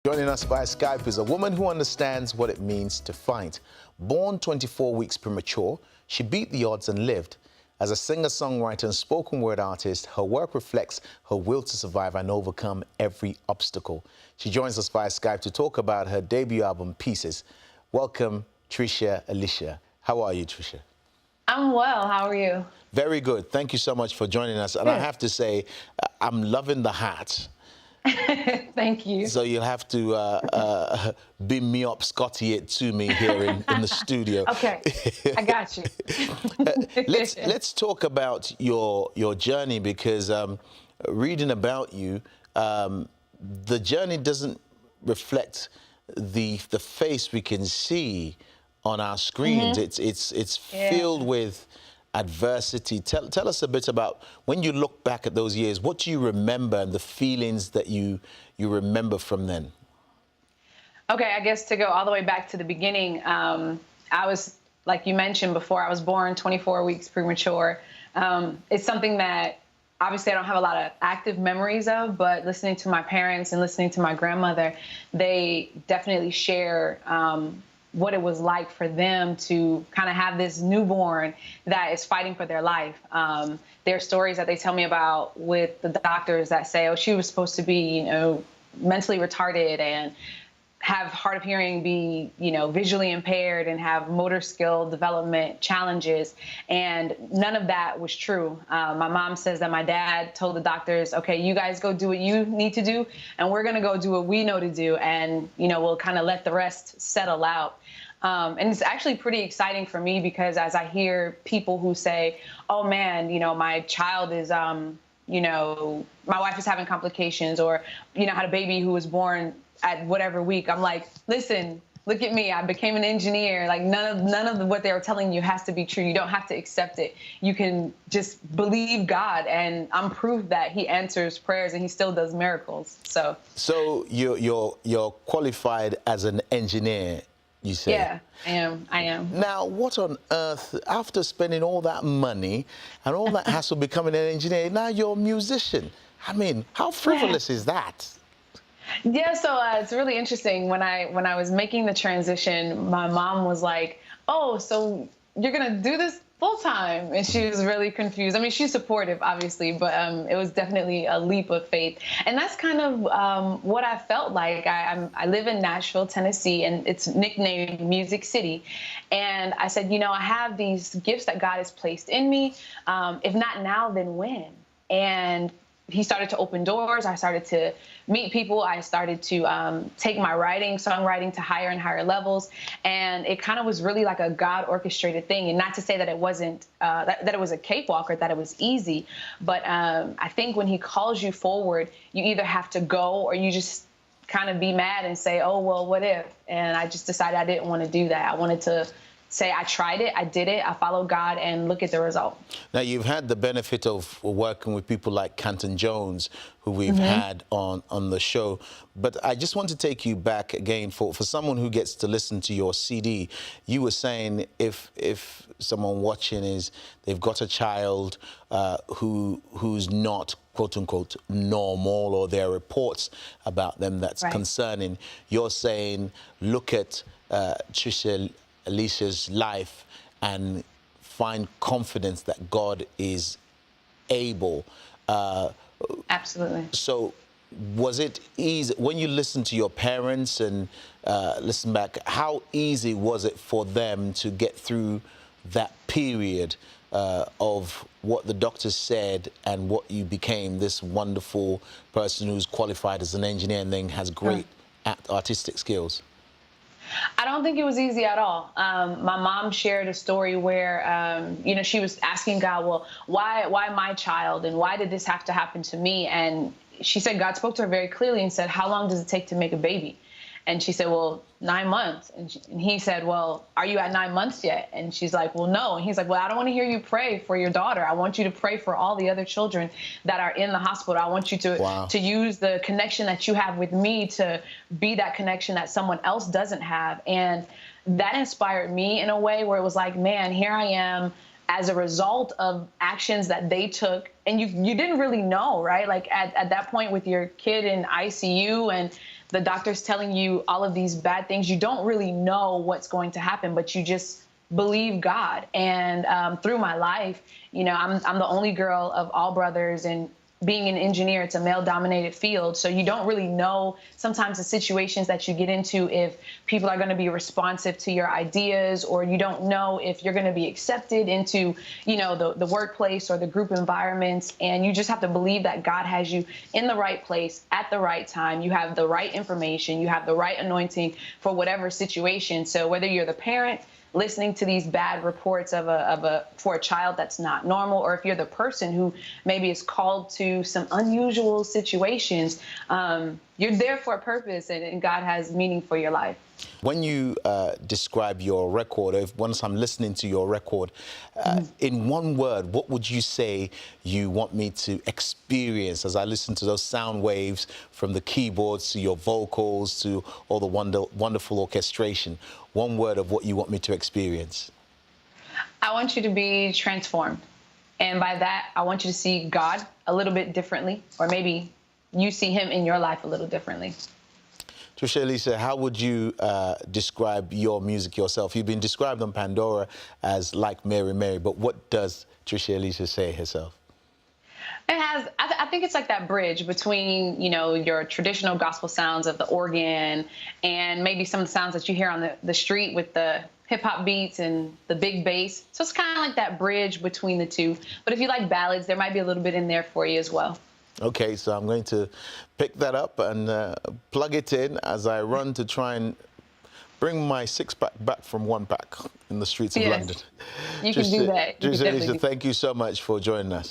Joining us via Skype is a woman who understands what it means to fight. Born 24 weeks premature, she beat the odds and lived. As a singer-songwriter and spoken word artist, her work reflects her will to survive and overcome every obstacle. She joins us via Skype to talk about her debut album, Pieces. Welcome, Trisha, Alicia. How are you, Trisha? I'm well. How are you? Very good. Thank you so much for joining us. And I have to say, I'm loving the hat. Thank you. So you'll have to beam me up, Scotty it to me here in the studio. Okay, I got you. Let's talk about your journey, because reading about you, the journey doesn't reflect the face we can see on our screens. It's filled with adversity. Tell us a bit about, when you look back at those years, what do you remember and the feelings that you remember from then? Okay, I guess to go all the way back to the beginning, I was, like you mentioned before, I was born 24 weeks premature. It's something that obviously I don't have a lot of active memories of, but listening to my parents and listening to my grandmother, they definitely share what it was like for them to kind of have this newborn that is fighting for their life. There are stories that they tell me about with the doctors that say, oh, she was supposed to be, mentally retarded and have hard of hearing, be, visually impaired and have motor skill development challenges. And none of that was true. My mom says that my dad told the doctors, okay, you guys go do what you need to do, and we're going to go do what we know to do. And, we'll kind of let the rest settle out. And it's actually pretty exciting for me, because as I hear people who say, oh, man, my child is, my wife is having complications, or, had a baby who was born at whatever week, I'm like, listen, look at me. I became an engineer. Like none of what they were telling you has to be true. You don't have to accept it. You can just believe God, and I'm proof that He answers prayers and He still does miracles. So you're qualified as an engineer, you say? Yeah, I am. Now, what on earth, after spending all that money and all that hassle becoming an engineer, now you're a musician? I mean, how frivolous is that? Yeah, so it's really interesting. When I was making the transition, my mom was like, oh, so you're going to do this full time? And she was really confused. I mean, she's supportive, obviously, but it was definitely a leap of faith. And that's kind of what I felt like. I live in Nashville, Tennessee, and it's nicknamed Music City. And I said, I have these gifts that God has placed in me. If not now, then when? And He started to open doors. I started to meet people. I started to take my songwriting to higher and higher levels. And it kind of was really like a God orchestrated thing. And not to say that it wasn't, that it was a cakewalk or that it was easy. But I think when He calls you forward, you either have to go, or you just kind of be mad and say, oh, well, what if? And I just decided I didn't want to do that. I wanted to say I tried it, I did it, I followed God, and look at the result. Now, you've had the benefit of working with people like Canton Jones, who we've had on the show. But I just want to take you back again for someone who gets to listen to your CD. You were saying if someone watching they've got a child who's not, quote unquote, normal, or there are reports about them that's concerning, you're saying, look at Trisha, Alicia's life, and find confidence that God is able. Absolutely. So was it easy when you listened to your parents and listen back, how easy was it for them to get through that period of what the doctors said and what you became, this wonderful person who's qualified as an engineer and then has great artistic skills? I don't think it was easy at all. My mom shared a story where, she was asking God, well, why my child, and why did this have to happen to me? And she said God spoke to her very clearly and said, how long does it take to make a baby? And she said, well, 9 months. And he said, well, are you at 9 months yet? And she's like, well, no. And he's like, well, I don't want to hear you pray for your daughter. I want you to pray for all the other children that are in the hospital. I want you to use the connection that you have with me to be that connection that someone else doesn't have. And that inspired me in a way where it was like, man, here I am as a result of actions that they took. And you didn't really know, right? Like at that point with your kid in ICU and the doctor's telling you all of these bad things. You don't really know what's going to happen, but you just believe God. And through my life, you know, I'm the only girl of all brothers, and being an engineer, it's a male-dominated field, so you don't really know sometimes the situations that you get into if people are going to be responsive to your ideas, or you don't know if you're going to be accepted into, you know, the workplace or the group environments. And you just have to believe that God has you in the right place at the right time. You have the right information, you have the right anointing for whatever situation. So whether you're the parent listening to these bad reports for a child that's not normal, or if you're the person who maybe is called to some unusual situations, you're there for a purpose, and God has meaning for your life. When you describe your record, or once I'm listening to your record, in one word, what would you say you want me to experience as I listen to those sound waves, from the keyboards to your vocals to all the wonderful orchestration? One word of what you want me to experience. I want you to be transformed. And by that, I want you to see God a little bit differently, or maybe you see him in your life a little differently. Trisha, Alicia, how would you describe your music yourself? You've been described on Pandora as like Mary Mary, but what does Trisha Alicia say herself? It has, I think it's like that bridge between, you know, your traditional gospel sounds of the organ and maybe some of the sounds that you hear on the street with the hip hop beats and the big bass. So it's kind of like that bridge between the two. But if you like ballads, there might be a little bit in there for you as well. Okay, so I'm going to pick that up and plug it in as I run to try and bring my six-pack back from one pack in the streets of London. You can do that. Trisha, Alicia, thank you so much for joining us.